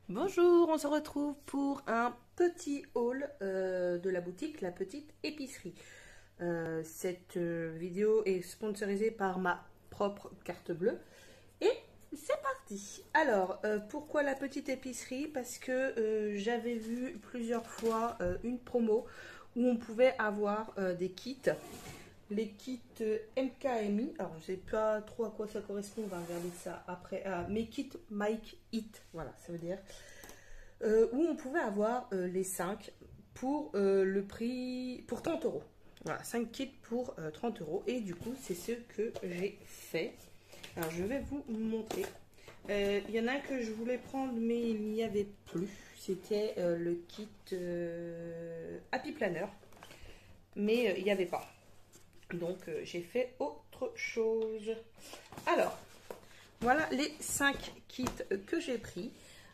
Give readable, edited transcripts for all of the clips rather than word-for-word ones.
Bonjour, on se retrouve pour un petit haul de la boutique La Petite Épicerie. Cette vidéo est sponsorisée par ma propre carte bleue. Et c'est parti. Alors, pourquoi La Petite Épicerie? Parce que j'avais vu plusieurs fois une promo où on pouvait avoir des kits. Les kits MKMI, alors je sais pas trop à quoi ça correspond, on va regarder ça après. Mes kits Mike It, voilà, ça veut dire. Où on pouvait avoir les 5 pour le prix, pour 30 euros. Voilà, 5 kits pour 30 euros. Et du coup, c'est ce que j'ai fait. Alors, je vais vous montrer. Il y en a un que je voulais prendre, mais il n'y avait plus. C'était le kit Happy Planner. Mais il n'y avait pas. Donc, j'ai fait autre chose. Alors, voilà les 5 kits que j'ai pris.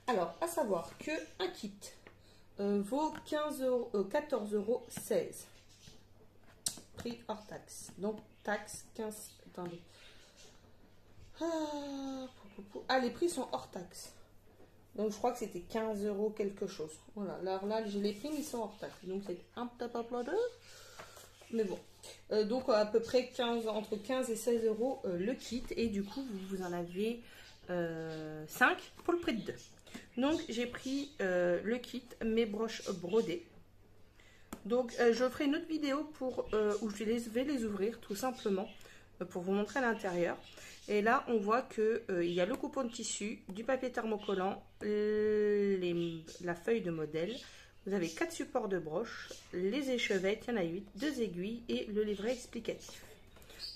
Alors, à savoir que un kit vaut 14,16 euros. Prix hors taxe. Donc, taxe 15. Attendez. Les prix sont hors taxe. Donc, je crois que c'était 15 euros quelque chose. Voilà. Alors là, j'ai les prix, mais ils sont hors taxe. Donc, c'est un petit peu plus de. Mais bon. Donc, à peu près 15, entre 15 et 16 euros le kit. Et du coup, vous en avez 5 pour le prix de 2. Donc, j'ai pris le kit, mes broches brodées. Donc, je ferai une autre vidéo où je vais les ouvrir tout simplement pour vous montrer à l'intérieur. Et là, on voit qu'il y a le coupon de tissu, du papier thermocollant, la feuille de modèle. Vous avez 4 supports de broches, les échevettes, il y en a 8, 2 aiguilles et le livret explicatif.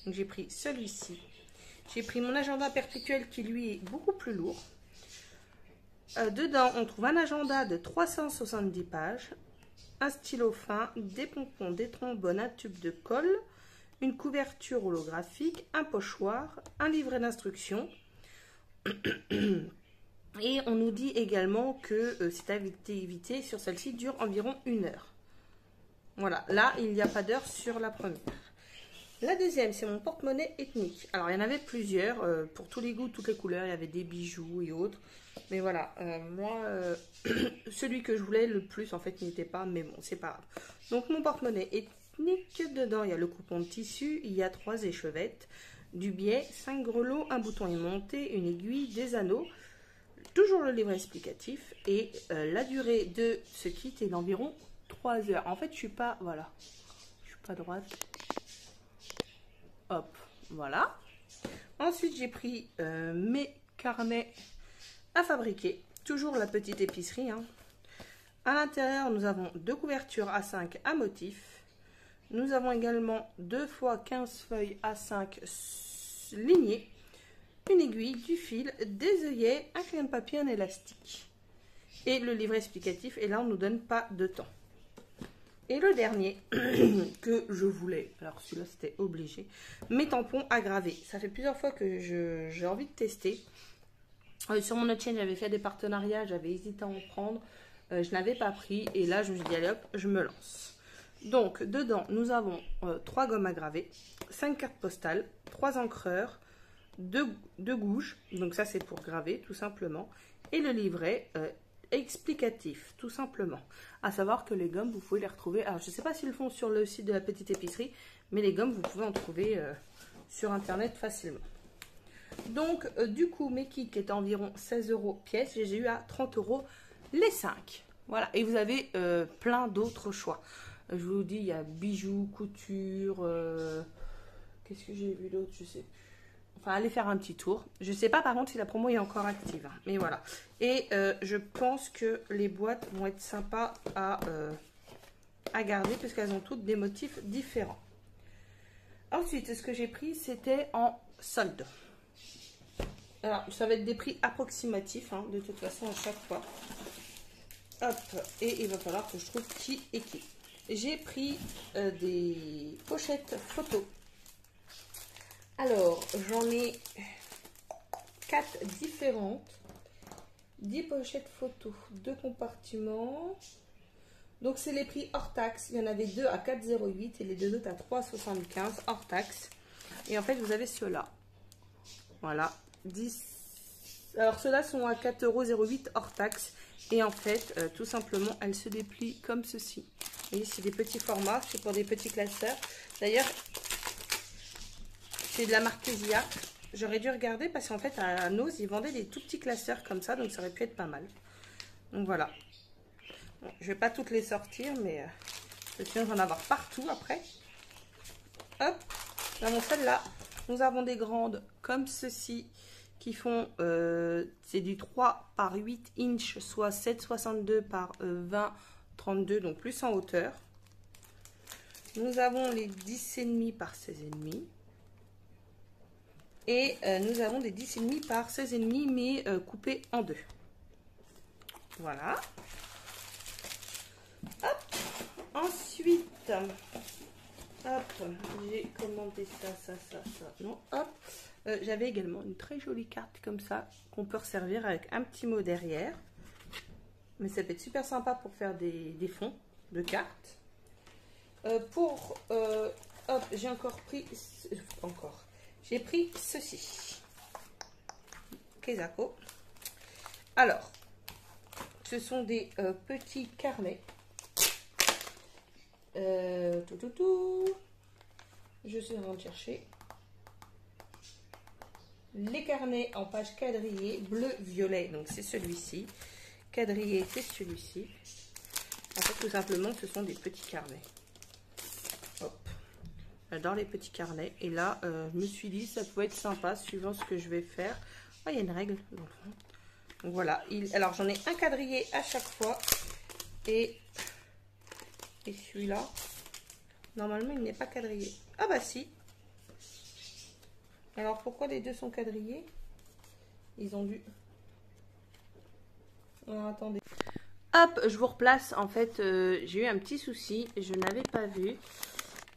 Donc, j'ai pris celui-ci. J'ai pris mon agenda perpétuel qui, lui, est beaucoup plus lourd. Dedans, on trouve un agenda de 370 pages, un stylo fin, des pompons, des trombones, un tube de colle, une couverture holographique, un pochoir, un livret d'instructions. Et on nous dit également que cette activité sur celle-ci dure environ 1 heure. Voilà, là, il n'y a pas d'heure sur la première. La deuxième, c'est mon porte-monnaie ethnique. Alors, il y en avait plusieurs, pour tous les goûts, toutes les couleurs. Il y avait des bijoux et autres. Mais voilà, moi, celui que je voulais le plus, en fait, n'y était pas. Mais bon, c'est pas grave. Donc, mon porte-monnaie ethnique, dedans, il y a le coupon de tissu. Il y a 3 échevettes, du biais, 5 grelots, un bouton aimanté, une aiguille, des anneaux. Toujours le livret explicatif. Et la durée de ce kit est d'environ 3 heures. En fait, je suis pas... Voilà. Je suis pas droite. Hop, voilà. Ensuite, j'ai pris mes carnets à fabriquer. Toujours La Petite Épicerie. Hein. À l'intérieur, nous avons 2 couvertures A5 à motif. Nous avons également 2 fois 15 feuilles A5 lignées, une aiguille, du fil, des œillets, un crayon de papier, un élastique. Et le livret explicatif. Et là, on ne nous donne pas de temps. Et le dernier que je voulais, alors celui-là c'était obligé, mes tampons à graver. Ça fait plusieurs fois que j'ai envie de tester. Sur mon autre chaîne, j'avais fait des partenariats, j'avais hésité à en prendre. Je n'avais pas pris et là je me suis dit allez hop, je me lance. Donc dedans, nous avons 3 gommes à graver, 5 cartes postales, 3 encreurs, 2 gouges, donc ça c'est pour graver tout simplement, et le livret explicatif, tout simplement. À savoir que les gommes, vous pouvez les retrouver. Alors, je ne sais pas s'ils le font sur le site de La Petite Épicerie, mais les gommes, vous pouvez en trouver sur Internet facilement. Donc, du coup, mes kits qui étaient environ 16 euros pièce, j'ai eu à 30 euros les 5. Voilà, et vous avez plein d'autres choix. Je vous dis, il y a bijoux, couture, qu'est-ce que j'ai vu d'autre, je sais plus. Enfin, allez faire un petit tour. Je ne sais pas par contre si la promo est encore active. Hein, mais voilà. Et je pense que les boîtes vont être sympas à garder parce qu'elles ont toutes des motifs différents. Ensuite, ce que j'ai pris, c'était en solde. Alors, ça va être des prix approximatifs, hein, de toute façon, à chaque fois. Hop. Et il va falloir que je trouve qui est qui. J'ai pris des pochettes photos. Alors, j'en ai 4 différentes. 10 pochettes photos, 2 compartiments. Donc, c'est les prix hors taxe. Il y en avait 2 à 4,08 et les 2 autres à 3,75 hors taxe. Et en fait, vous avez ceux-là. Voilà. 10. Alors ceux-là sont à 4,08 € hors taxe. Et en fait, tout simplement, elles se déplient comme ceci. Vous voyez, c'est des petits formats, c'est pour des petits classeurs. D'ailleurs, c'est de la marque Zia. J'aurais dû regarder parce qu'en fait, à Nose, ils vendaient des tout petits classeurs comme ça, donc ça aurait pu être pas mal. Donc voilà. Bon, je vais pas toutes les sortir, mais je tiens d'en avoir partout après. Hop, nous avons celle-là. Nous avons des grandes comme ceci qui font, c'est du 3 par 8 inches, soit 7,62 par 20,32, donc plus en hauteur. Nous avons les 10,5 par 16,5. Et nous avons des 10,5 par 16,5, mais coupés en deux. Voilà. Hop. Ensuite, hop, j'ai commandé ça. Non, hop. J'avais également une très jolie carte comme ça, qu'on peut resservir avec un petit mot derrière. Mais ça peut être super sympa pour faire des fonds de cartes. Hop, j'ai encore pris... J'ai pris ceci. Kezako. Alors, ce sont des petits carnets. Je suis en train de chercher. Les carnets en page quadrillée, bleu-violet. Donc, c'est celui-ci. Quadrillé, c'est celui-ci. En fait, tout simplement, ce sont des petits carnets. Hop. J'adore les petits carnets. Et là, je me suis dit, ça peut être sympa suivant ce que je vais faire. Oh, il y a une règle. Donc voilà. Alors, j'en ai un quadrillé à chaque fois. Et celui-là, normalement, il n'est pas quadrillé. Ah bah si. Alors, pourquoi les deux sont quadrillés? Ils ont dû... Alors, attendez. Hop, je vous replace. En fait, j'ai eu un petit souci. Je n'avais pas vu.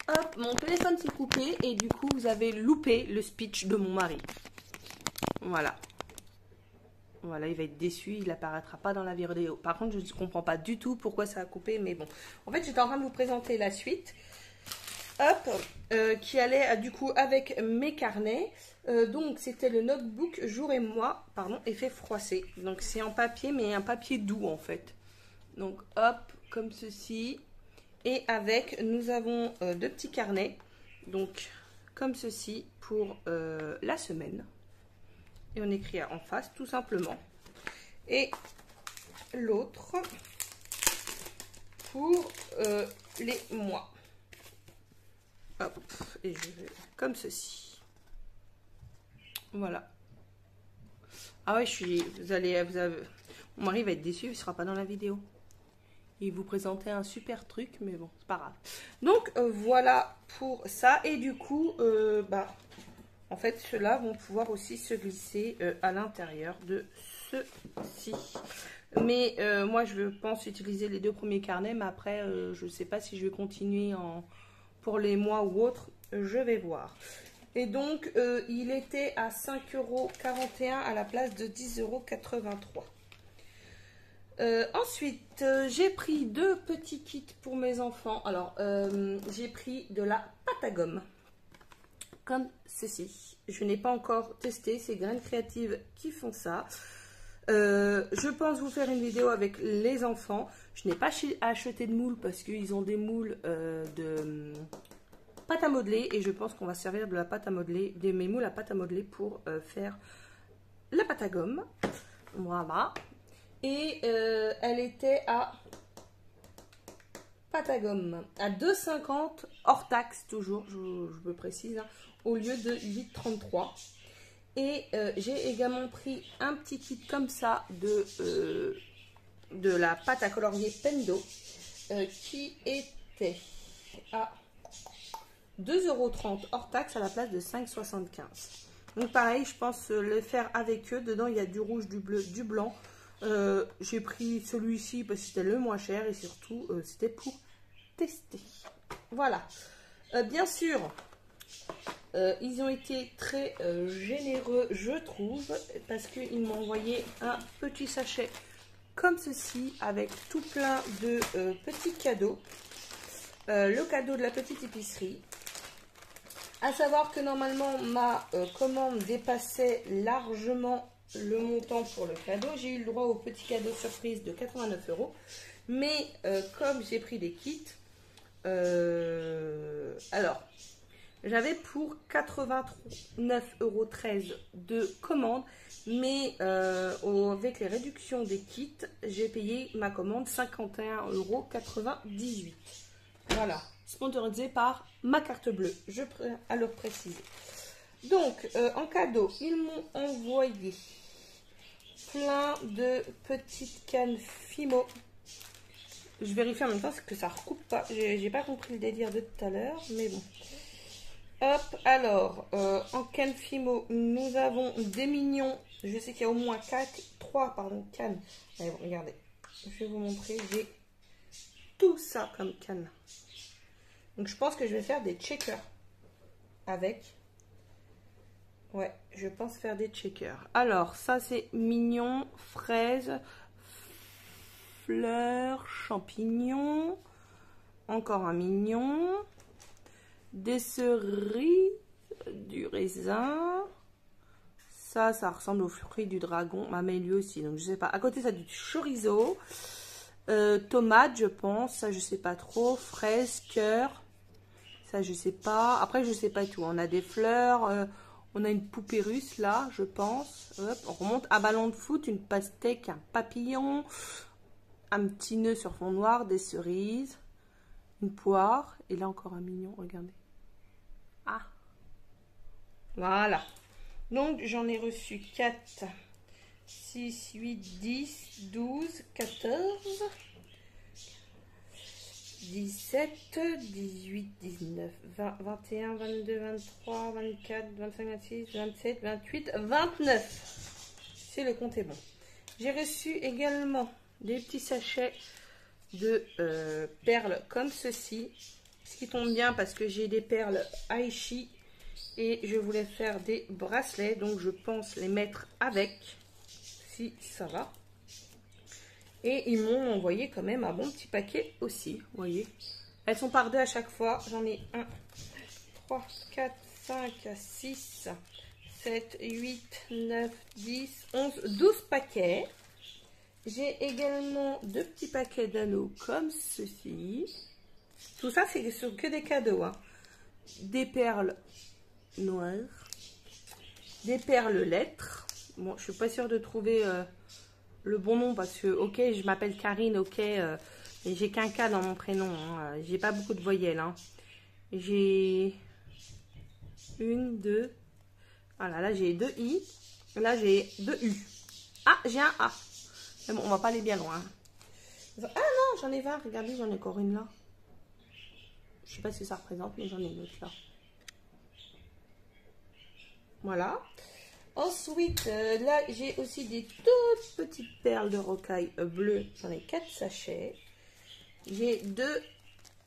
Hop, mon téléphone s'est coupé et du coup, vous avez loupé le speech de mon mari. Voilà. Voilà, il va être déçu, il n'apparaîtra pas dans la vidéo. Par contre, je ne comprends pas du tout pourquoi ça a coupé, mais bon. En fait, j'étais en train de vous présenter la suite. Hop, qui allait du coup avec mes carnets. Donc, c'était le notebook jour et mois, pardon, effet froissé. Donc, c'est en papier, mais un papier doux en fait. Donc, hop, comme ceci. Et avec, nous avons deux petits carnets, donc comme ceci pour la semaine. Et on écrit en face tout simplement. Et l'autre pour les mois. Hop, et je vais comme ceci. Voilà. Ah ouais, mon mari va être déçu, il ne sera pas dans la vidéo. Il vous présentait un super truc, mais bon, c'est pas grave. Donc, voilà pour ça. Et du coup, en fait, ceux-là vont pouvoir aussi se glisser à l'intérieur de ceci. Mais moi, je pense utiliser les deux premiers carnets. Mais après, je ne sais pas si je vais continuer pour les mois ou autres. Je vais voir. Et donc, il était à 5,41 € à la place de 10,83 €. Ensuite, j'ai pris deux petits kits pour mes enfants. Alors, j'ai pris de la pâte à gomme, comme ceci. Je n'ai pas encore testé, c'est Graines Créatives qui font ça. Je pense vous faire une vidéo avec les enfants. Je n'ai pas acheté de moules parce qu'ils ont des moules de pâte à modeler. Et je pense qu'on va servir de la pâte à modeler, mes moules à pâte à modeler pour faire la pâte à gomme. Voilà. Et elle était à pâte à gomme à 2,50 € hors taxe, toujours, je me précise, hein, au lieu de 8,33 €. Et j'ai également pris un petit kit comme ça de la pâte à colorier Pendo qui était à 2,30 € hors taxe à la place de 5,75 €. Donc pareil, je pense le faire avec eux. Dedans, il y a du rouge, du bleu, du blanc. J'ai pris celui-ci parce que c'était le moins cher et surtout c'était pour tester. Voilà. Bien sûr, ils ont été très généreux, je trouve, parce qu'ils m'ont envoyé un petit sachet comme ceci avec tout plein de petits cadeaux. Le cadeau de la petite épicerie. À savoir que normalement ma commande dépassait largement le montant pour le cadeau. J'ai eu le droit au petit cadeau surprise de 89 €. Mais comme j'ai pris des kits, alors j'avais pour 89,13 € de commande. Mais avec les réductions des kits, j'ai payé ma commande 51,98 €. Voilà, sponsorisé par ma carte bleue, je préfère à le préciser. Donc, en cadeau, ils m'ont envoyé plein de petites cannes Fimo. Je vérifie en même temps que ça ne recoupe pas. J'ai pas compris le délire de tout à l'heure, mais bon. Hop, alors, en canne Fimo, nous avons des mignons. Je sais qu'il y a au moins 3 cannes. Allez, regardez, je vais vous montrer. J'ai tout ça comme canne. Donc, je pense que je vais faire des checkers avec. Ouais, je pense faire des checkers. Alors, ça, c'est mignon, fraise, fleurs, champignons. Encore un mignon. Des cerises, du raisin. Ça ressemble aux fruits du dragon. Mais lui aussi, donc je sais pas. À côté, ça a du chorizo. Tomate, je pense. Ça, je sais pas trop. Fraise, cœur. Ça, je sais pas. Après, je sais pas tout. On a des fleurs. On a une poupée russe, là, je pense. Hop, on remonte. Un ballon de foot, une pastèque, un papillon. Un petit nœud sur fond noir. Des cerises. Une poire. Et là, encore un mignon. Regardez. Ah. Voilà. Donc, j'en ai reçu 4, 6, 8, 10, 12, 14, 17, 18, 19, 20, 21, 22, 23, 24, 25, 26, 27, 28, 29. C'est le compte est bon. J'ai reçu également des petits sachets de perles comme ceci. Ce qui tombe bien parce que j'ai des perles Aichi. Et je voulais faire des bracelets, donc je pense les mettre avec, si ça va. Et ils m'ont envoyé quand même un bon petit paquet aussi, vous voyez. Elles sont par deux à chaque fois. J'en ai 1, 3, 4, 5, 6, 7, 8, 9, 10, 11, 12 paquets. J'ai également 2 petits paquets d'anneaux comme ceci. Tout ça, c'est que des cadeaux, hein. Des perles noires, des perles lettres. Bon, je suis pas sûre de trouver le bon nom parce que, ok, je m'appelle Karine, ok, et j'ai qu'un K dans mon prénom, hein, j'ai pas beaucoup de voyelles, hein. J'ai 1, 2, voilà, là j'ai 2 I, là j'ai 2 U. Ah, j'ai un A. Mais bon, on va pas aller bien loin. Ah non, j'en ai 20, regardez, j'en ai encore une là. Je sais pas ce que ça représente, mais j'en ai une autre là. Voilà. Ensuite, là, j'ai aussi des toutes petites perles de rocaille bleues. J'en ai 4 sachets. J'ai 2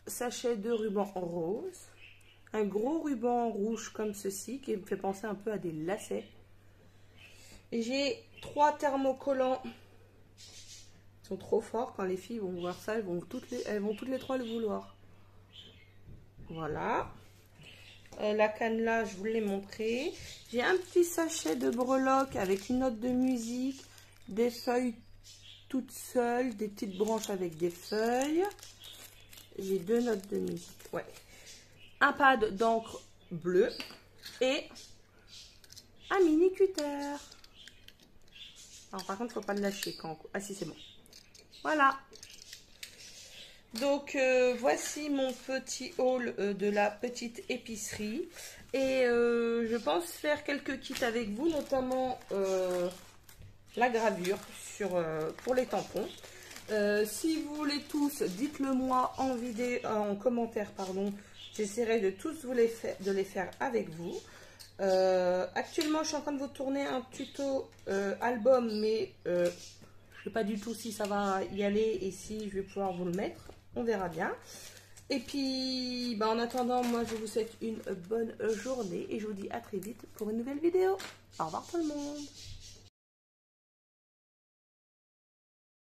sachets de ruban rose. Un gros ruban rouge comme ceci, qui me fait penser un peu à des lacets. J'ai 3 thermocollants. Ils sont trop forts. Quand les filles vont voir ça, elles vont toutes les 3 le vouloir. Voilà. La canne là, je vous l'ai montré. J'ai un petit sachet de breloques avec une note de musique, des feuilles toutes seules, des petites branches avec des feuilles. J'ai 2 notes de musique. Ouais. Un pad d'encre bleue et un mini cutter. Alors par contre, faut pas le lâcher quand. Ah si, c'est bon. Voilà. Donc voici mon petit haul de la petite épicerie et je pense faire quelques kits avec vous, notamment la gravure pour les tampons. Si vous voulez tous, dites-le moi en commentaire, pardon. J'essaierai de tous les faire avec vous. Actuellement, je suis en train de vous tourner un tuto album, mais je ne sais pas du tout si ça va y aller et si je vais pouvoir vous le mettre. On verra bien. Et puis, en attendant, moi, je vous souhaite une bonne journée et je vous dis à très vite pour une nouvelle vidéo. Au revoir tout le monde.